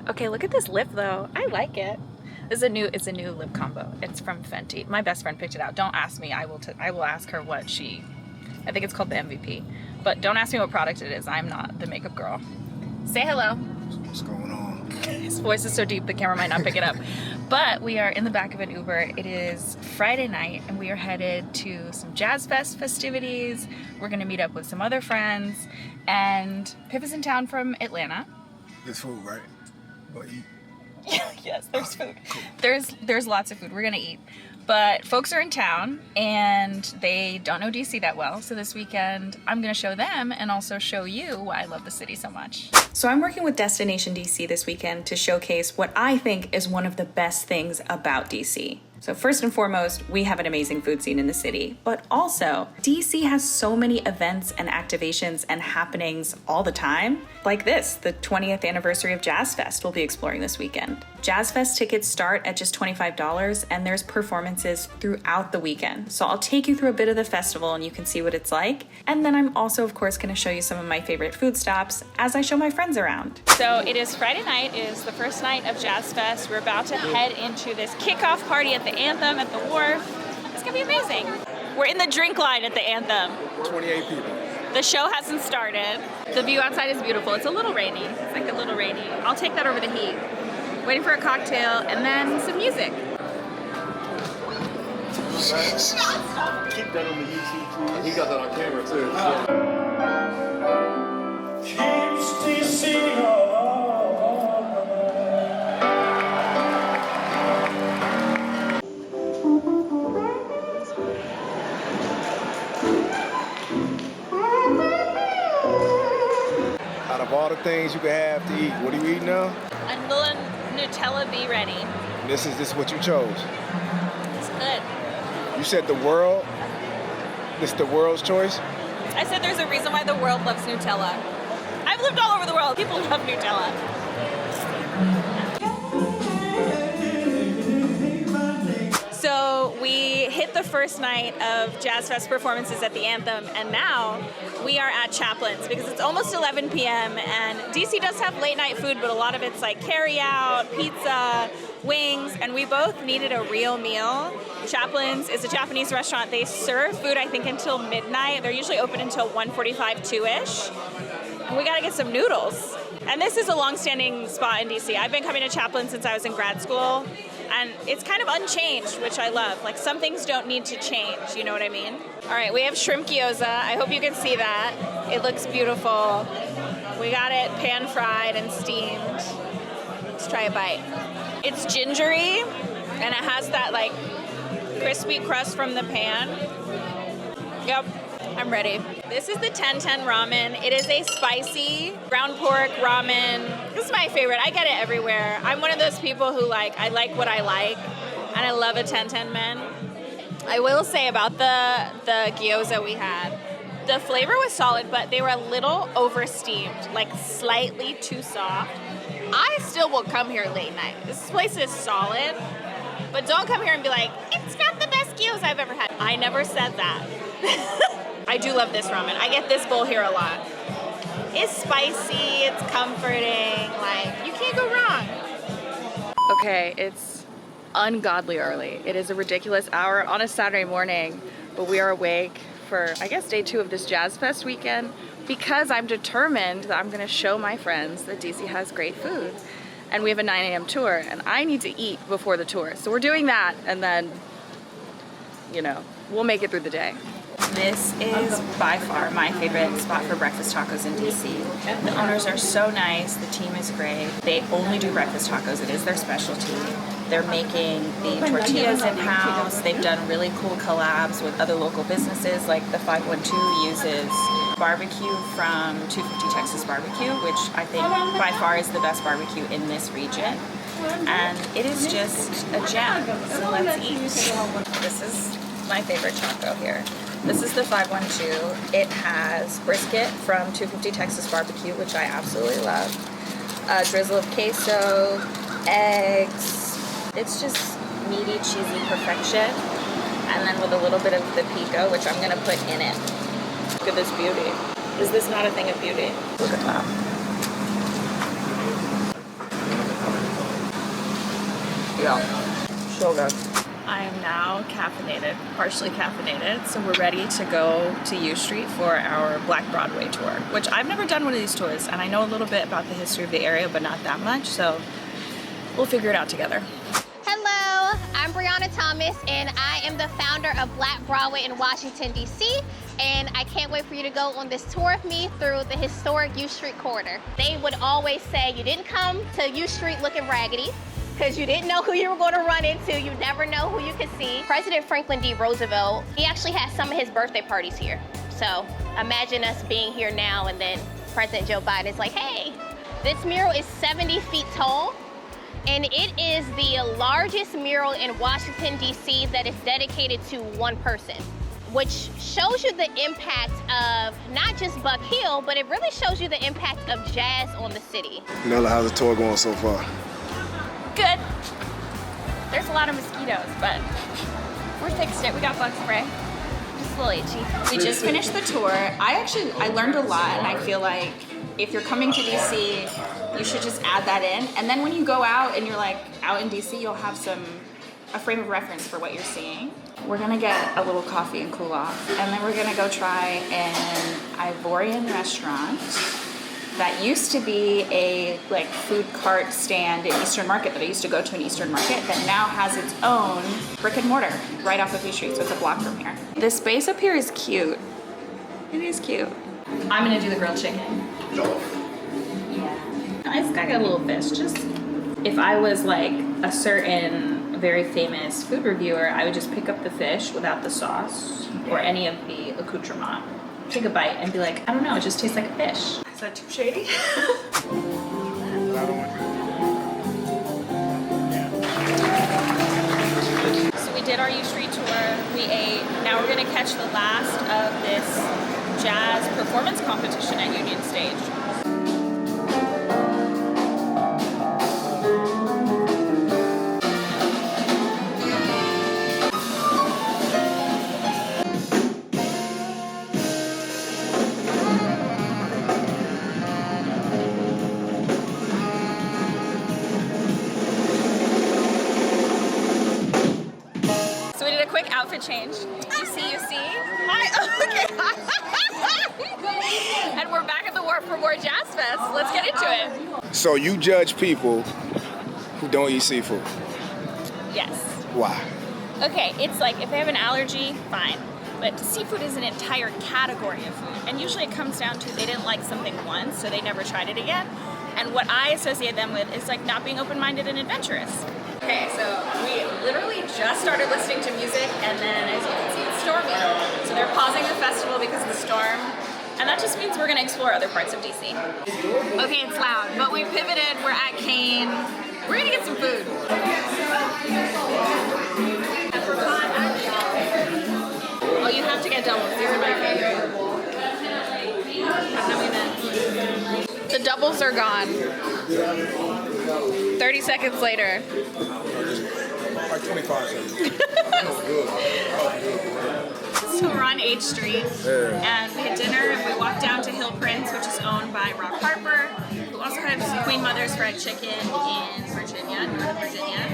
Okay, look at this lip though. I like it. It's a new lip combo. It's from Fenty. My best friend picked it out. Don't ask me. I will ask her what she. I think it's called the MVP. But don't ask me what product it is. I'm not the makeup girl. Say hello. What's going on? His voice is so deep the camera might not pick it up. But we are in the back of an Uber. It is Friday night and we are headed to some JazzFest festivities. We're gonna meet up with some other friends. And Pip is in town from Atlanta. There's food, right? We'll eat. Yes, there's food. Cool. There's lots of food. We're gonna eat. But folks are in town and they don't know DC that well. So this weekend I'm gonna show them and also show you why I love the city so much. So I'm working with Destination DC this weekend to showcase what I think is one of the best things about DC. So first and foremost, we have an amazing food scene in the city, but also DC has so many events and activations and happenings all the time. Like this, the 20th anniversary of JazzFest we'll be exploring this weekend. JazzFest tickets start at just $25 and there's performances throughout the weekend. So I'll take you through a bit of the festival and you can see what it's like. And then I'm also, of course, gonna show you some of my favorite food stops as I show my friends around. So it is Friday night, it is the first night of JazzFest. We're about to head into this kickoff party at the Anthem at the Wharf. It's gonna be amazing. We're in the drink line at the Anthem. 28 people. The show hasn't started. The view outside is beautiful. It's a little rainy. It's like a little rainy. I'll take that over the heat. Waiting for a cocktail and then some music. Keep that on the YouTube, please. He got that on camera too. Out of all the things you could have to eat, what are you eating now? A little Nutella Be Ready. This is what you chose. It's good. You said the world. This the world's choice. I said there's a reason why the world loves Nutella. I've lived all over the world. People love Nutella. So we hit the first night of JazzFest performances at the Anthem, and now we are at Chaplins because it's almost 11 p.m. and DC does have late night food, but a lot of it's like carry out, pizza, wings, and we both needed a real meal. Chaplins is a Japanese restaurant. They serve food, I think, until midnight. They're usually open until 1:45, 2-ish. And we gotta get some noodles. And this is a long-standing spot in DC. I've been coming to Chaplin since I was in grad school, and it's kind of unchanged, which I love. Like, some things don't need to change, you know what I mean? All right, we have shrimp gyoza. I hope you can see that. It looks beautiful. We got it pan-fried and steamed. Let's try a bite. It's gingery, and it has that, like, crispy crust from the pan. Yep, I'm ready. This is the 1010 ramen. It is a spicy ground pork ramen. This is my favorite. I get it everywhere. I'm one of those people who I like what I like, and I love a 1010 men. I will say about the gyoza we had, the flavor was solid, but they were a little over-steamed, like slightly too soft. I still will come here late night. This place is solid, but don't come here and be like, it's not the best gyoza I've ever had. I never said that. I do love this ramen. I get this bowl here a lot. It's spicy, it's comforting, like, you can't go wrong. Okay, it's ungodly early. It is a ridiculous hour on a Saturday morning, but we are awake for, I guess, day 2 of this JazzFest weekend because I'm determined that I'm gonna show my friends that DC has great food. And we have a 9 a.m. tour, and I need to eat before the tour. So we're doing that, and then, you know, we'll make it through the day. This is by far my favorite spot for breakfast tacos in DC. The owners are so nice, the team is great. They only do breakfast tacos, it is their specialty. They're making the tortillas in-house. They've done really cool collabs with other local businesses, like the 512 uses barbecue from 250 Texas Barbecue, which I think by far is the best barbecue in this region. And it is just a gem, so let's eat. This is my favorite taco here. This is the 512. It has brisket from 250 Texas Barbecue, which I absolutely love. A drizzle of queso, eggs. It's just meaty, cheesy perfection. And then with a little bit of the pico, which I'm gonna put in it. Look at this beauty. Is this not a thing of beauty? Look at that. Yeah. So good. I am now caffeinated, partially caffeinated, so we're ready to go to U Street for our Black Broadway tour, which I've never done one of these tours, and I know a little bit about the history of the area, but not that much, so we'll figure it out together. Hello, I'm Brianna Thomas, and I am the founder of Black Broadway in Washington, D.C., and I can't wait for you to go on this tour with me through the historic U Street corridor. They would always say you didn't come to U Street looking raggedy, because you didn't know who you were going to run into. You never know who you could see. President Franklin D. Roosevelt, he actually had some of his birthday parties here. So imagine us being here now and then President Joe Biden is like, hey, this mural is 70 feet tall, and it is the largest mural in Washington, D.C. that is dedicated to one person, which shows you the impact of not just Buck Hill, but it really shows you the impact of jazz on the city. Nella, how's the tour going so far? Good. There's a lot of mosquitoes, but we're fixed it. We got bug spray. Just a little itchy. We just finished the tour. I learned a lot, and I feel like if you're coming to DC, you should just add that in. And then when you go out and you're like out in DC, you'll have a frame of reference for what you're seeing. We're gonna get a little coffee and cool off, and then we're gonna go try an Ivorian restaurant that used to be a like food cart stand in Eastern Market that I used to go to in Eastern Market that now has its own brick and mortar right off of U Street, so it's a block from here. The space up here is cute. It is cute. I'm gonna do the grilled chicken. Yeah. I just got a little fish. Just if I was like a certain very famous food reviewer, I would just pick up the fish without the sauce or any of the accoutrement. Take a bite and be like, I don't know, it just tastes like a fish. Is that too shady? So we did our U Street tour, we ate. Now we're gonna catch the last of this jazz performance competition at Union Stage. Outfit change. You see. Hi. Okay. And we're back at the Wharf for more JazzFest. Let's get into it. So you judge people who don't eat seafood? Yes. Why? Okay, it's like if they have an allergy, fine. But seafood is an entire category of food. And usually it comes down to they didn't like something once, so they never tried it again. And what I associate them with is like not being open-minded and adventurous. Okay, so we literally just started listening to music, and then as you can see, it's storming. So they're pausing the festival because of the storm, and that just means we're gonna explore other parts of DC. Okay, it's loud, but we pivoted, we're at Kane. We're gonna get some food. Oh, you have to get doubles, these are my favorite. That's how we met. The doubles are gone. 30 seconds later. Like 25 seconds. So we're on H Street, and we had dinner, and we walked down to Hill Prince, which is owned by Rob Harper, who also has Queen Mother's Fried Chicken in Virginia, Northern Virginia.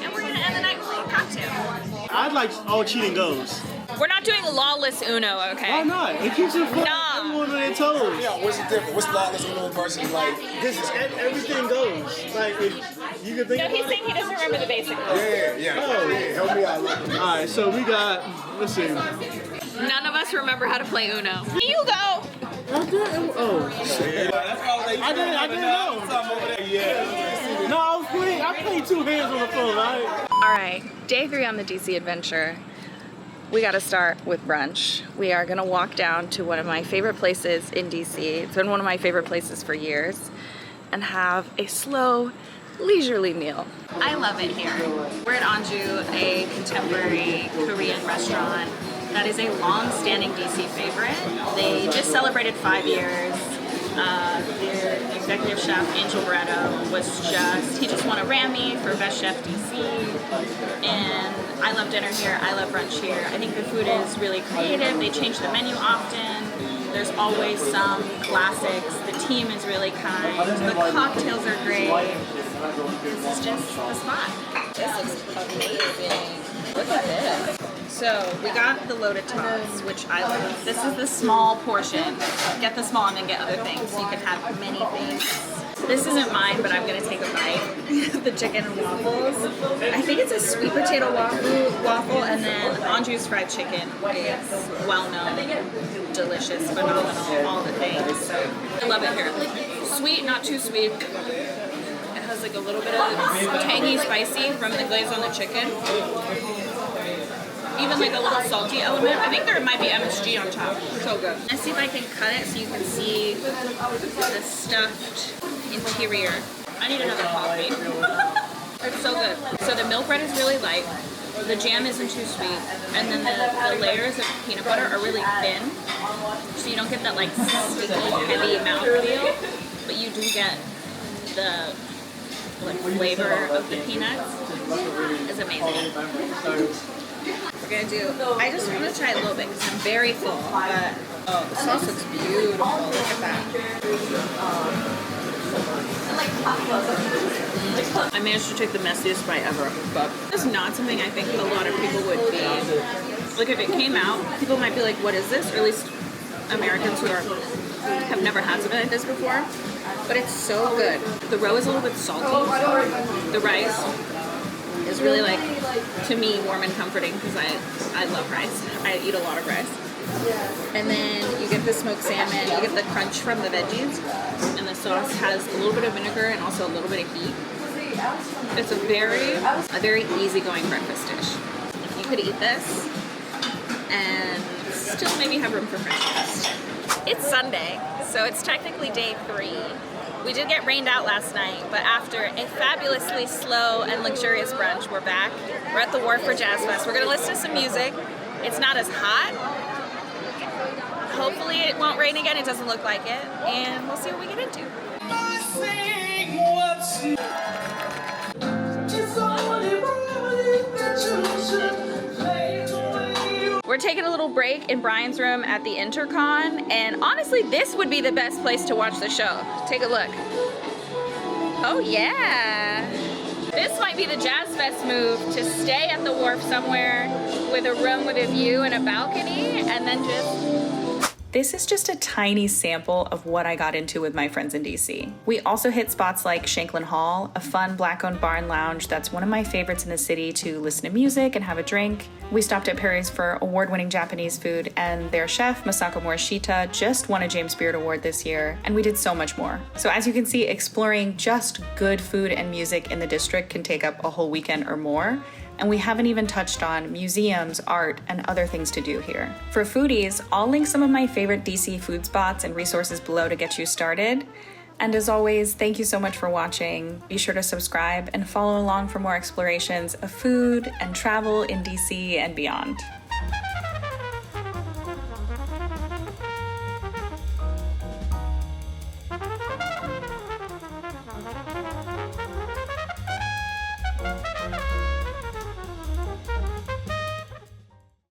And we're gonna end the night with a little cocktail. I'd like all cheating goes. We're not doing lawless Uno, okay? Why not? It keeps it fun. Nah. Everyone on their toes. Yeah, what's the difference? What's lawless Uno versus like? This is everything goes. Like if you can think No, about he's saying he doesn't remember the basic rules. Yeah. Oh. Help me out. All right, so we got. Let's see. None of us remember how to play Uno. You go! I didn't. Oh. I didn't know. Yeah. No, I played two hands on the phone, right? All right, day 3 on the DC adventure. We gotta start with brunch. We are gonna walk down to one of my favorite places in DC. It's been one of my favorite places for years, and have a slow, leisurely meal. I love it here. We're at Anju, a contemporary Korean restaurant that is a long-standing DC favorite. They just celebrated 5 years. Their executive chef, Angel he just won a Rammy for Best Chef DC. And I love dinner here, I love brunch here. I think the food is really creative. They change the menu often. There's always some classics. The team is really kind. The cocktails are great. This is just the spot. This looks amazing. Look at this. So we got the loaded tots, which I love. This is the small portion. Get the small and then get other things, so you can have many things. This isn't mine, but I'm gonna take a bite. The chicken and waffles. I think it's a sweet potato waffle, and then Anju's fried chicken is well known, delicious, phenomenal, all the things. So I love it here. Sweet, not too sweet. It has like a little bit of tangy, spicy from the glaze on the chicken. Even like a little salty element. I think there might be MSG on top. So good. Let's see if I can cut it so you can see the stuffed interior. I need another coffee. It's so good. So the milk bread is really light. The jam isn't too sweet. And then the layers of peanut butter are really thin. So you don't get that like sticky, heavy mouthfeel. But you do get the flavor of the peanuts. It's amazing. We're gonna do, I just want to try a little bit because I'm very full, but oh, the sauce looks beautiful. Look at that. I managed to take the messiest bite ever, but it's not something I think a lot of people would be. Like if it came out, people might be like, what is this? Or at least Americans who have never had something like this before. But it's so good. The roe is a little bit salty. The rice is really like, to me, warm and comforting because I love rice. I eat a lot of rice. And then you get the smoked salmon, you get the crunch from the veggies, and the sauce has a little bit of vinegar and also a little bit of heat. It's a very easygoing breakfast dish. You could eat this and still maybe have room for breakfast. It's Sunday, so it's technically day 3. We did get rained out last night, but after a fabulously slow and luxurious brunch, we're back. We're at the wharf for JazzFest. We're gonna listen to some music. It's not as hot. Hopefully it won't rain again. It doesn't look like it. And we'll see what we get into. We're taking a little break in Brian's room at the Intercon, and honestly, this would be the best place to watch the show. Take a look. Oh yeah. This might be the JazzFest move, to stay at the wharf somewhere with a room with a view and a balcony, and then just... This is just a tiny sample of what I got into with my friends in DC. We also hit spots like Shanklin Hall, a fun Black-owned bar and lounge that's one of my favorites in the city to listen to music and have a drink. We stopped at Perry's for award-winning Japanese food, and their chef, Masako Morishita, just won a James Beard Award this year, and we did so much more. So as you can see, exploring just good food and music in the district can take up a whole weekend or more, and we haven't even touched on museums, art, and other things to do here. For foodies, I'll link some of my favorite DC food spots and resources below to get you started. And as always, thank you so much for watching. Be sure to subscribe and follow along for more explorations of food and travel in DC and beyond.